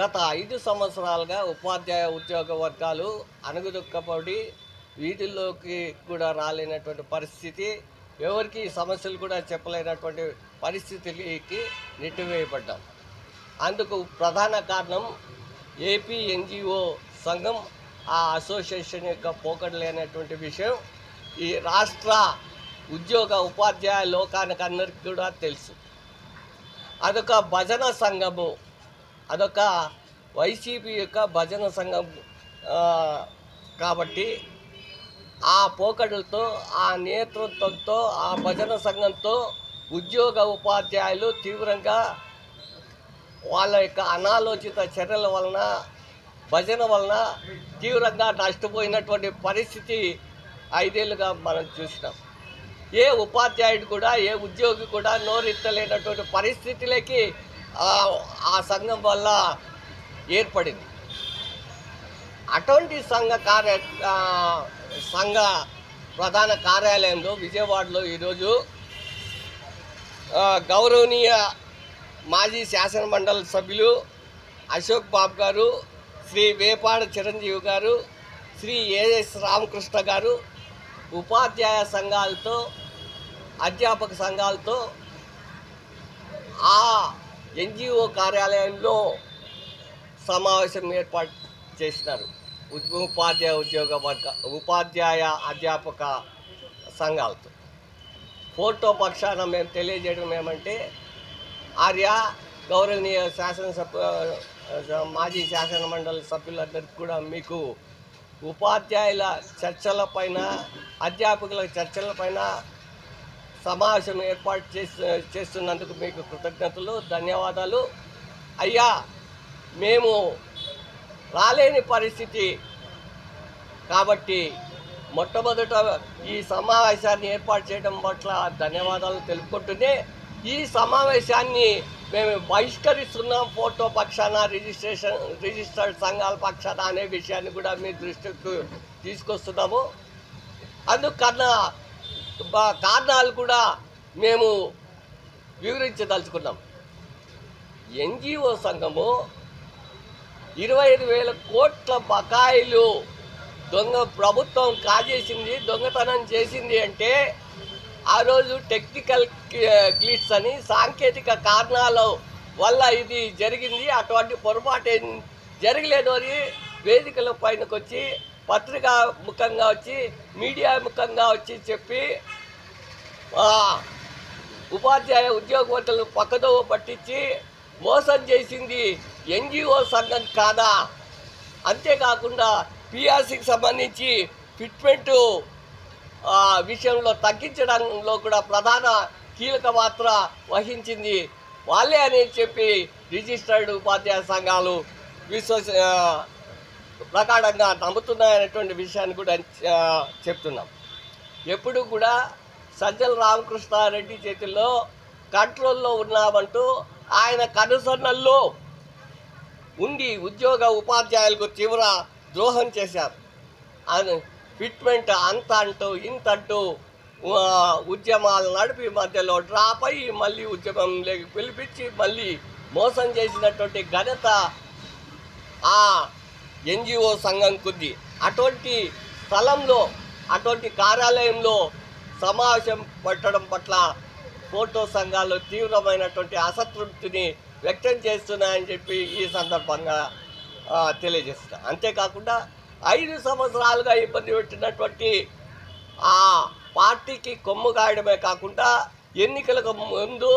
గత 5 సంవత్సరాలుగా ఉపాధ్యాయ ఉద్యోగ వర్గాలు అణగదొక్కబడి వీధుల్లోకి కూడా రాలేనటువంటి పరిస్థితి, ఎవరికి సమస్యలు కూడా చెప్పలేనటువంటి పరిస్థితికి నెట్టివేయబడ్డాం. అందుకు ప్రధాన కారణం ఏపీ ఎన్జిఓ సంఘం, ఆ అసోసియేషన్ యొక్క పోకడలే అనేటువంటి విషయం ఈ రాష్ట్ర ఉద్యోగ ఉపాధ్యాయ లోకానికి అందరికీ కూడా తెలుసు. అదొక భజన సంఘము, అదొక వైసీపీ యొక్క భజన సంఘం కాబట్టి ఆ పోకడలతో, ఆ నేతృత్వంతో, ఆ భజన సంఘంతో ఉద్యోగ ఉపాధ్యాయులు తీవ్రంగా వాళ్ళ యొక్క అనాలోచిత చర్యల వలన, భజన వలన తీవ్రంగా నష్టపోయినటువంటి పరిస్థితి 5 ఏళ్ళుగా మనం చూసినాం. ఏ ఉపాధ్యాయుడు కూడా, ఏ ఉద్యోగి కూడా నోరెత్తలేనటువంటి పరిస్థితులకి ఆ సంఘం వల్ల ఏర్పడింది. అటువంటి సంఘ ప్రధాన కార్యాలయంలో విజయవాడలో ఈరోజు గౌరవనీయ మాజీ శాసనమండలి సభ్యులు అశోక్ బాబు గారు, శ్రీ వేపాడ చిరంజీవి గారు, శ్రీ ఏఎస్ రామకృష్ణ గారు ఉపాధ్యాయ సంఘాలతో, అధ్యాపక సంఘాలతో ఆ ఎన్జిఓ కార్యాలయంలో సమావేశం ఏర్పాటు చేసినారు. ఉపాధ్యాయ అధ్యాపక సంఘాలతో ఫోటో పక్షాన మేము తెలియజేయడం ఏమంటే, ఆర్య గౌరవనీయ మాజీ శాసన మండలి సభ్యులందరికీ కూడా మీకు ఉపాధ్యాయుల చర్చలపైన, అధ్యాపకుల చర్చలపైన సమావేశం ఏర్పాటు చేస్తున్నందుకు మీకు కృతజ్ఞతలు, ధన్యవాదాలు. అయ్యా, మేము రాలేని పరిస్థితి కాబట్టి మొట్టమొదట ఈ సమావేశాన్ని ఏర్పాటు చేయడం పట్ల ధన్యవాదాలు తెలుపుకుంటూనే, ఈ సమావేశాన్ని మేము బహిష్కరిస్తున్నాం ఫోటో పక్షాన, రిజిస్టర్డ్ సంఘాల పక్షాన అనే విషయాన్ని కూడా మీ దృష్టికి తీసుకొస్తున్నాము. అందుకన్నా కారణాలు కూడా మేము వివరించదలుచుకున్నాం. ఎన్జిఓ సంఘము 25,000 కోట్ల బకాయిలు ప్రభుత్వం కాజేసింది, దొంగతనం చేసింది అంటే ఆ రోజు టెక్నికల్ గ్లిట్స్ అని, సాంకేతిక కారణాల వల్ల ఇది జరిగింది, అటువంటి పొరపాటు జరగలేదు అని వేదికల పైనకు వచ్చి, పత్రికా ముఖంగా వచ్చి, మీడియా ముఖంగా వచ్చి చెప్పి ఉపాధ్యాయ ఉద్యోగవర్తులను పక్కదోవ పట్టించి మోసం చేసింది ఎన్జిఓ సంఘం కాదా? అంతేకాకుండా పిఆర్సీకి సంబంధించి ఫిట్మెంటు విషయంలో తగ్గించడంలో కూడా ప్రధాన కీలక పాత్ర వహించింది వాళ్ళే అని చెప్పి రిజిస్టర్డ్ ఉపాధ్యాయ సంఘాలు ప్రకారంగా నమ్ముతున్నాయనేటువంటి విషయాన్ని కూడా చెప్తున్నాం. ఎప్పుడు కూడా సజ్జల రామకృష్ణారెడ్డి చేతుల్లో కంట్రోల్లో ఉన్నామంటూ ఆయన కనుసన్నల్లో ఉండి ఉద్యోగ ఉపాధ్యాయులకు తీవ్ర ద్రోహం చేశారు. ఫిట్మెంట్ అంత అంటూ ఇంత అంటూ ఉద్యమాలు నడిపి మధ్యలో డ్రాప్ అయ్యి మళ్ళీ ఉద్యమంలోకి పిలిపించి మళ్ళీ మోసం చేసినటువంటి ఘనత ఆ ఎన్జిఓ సంఘం కొద్ది. అటువంటి స్థలంలో, అటువంటి కార్యాలయంలో సమావేశం పెట్టడం పట్ల ఫోటో సంఘాలు తీవ్రమైనటువంటి అసంతృప్తిని వ్యక్తం చేస్తున్నాయని చెప్పి ఈ సందర్భంగా తెలియజేస్తున్నా. అంతేకాకుండా 5 సంవత్సరాలుగా ఇబ్బంది పెట్టినటువంటి ఆ పార్టీకి కొమ్ము కాయడమే కాకుండా ఎన్నికలకు ముందు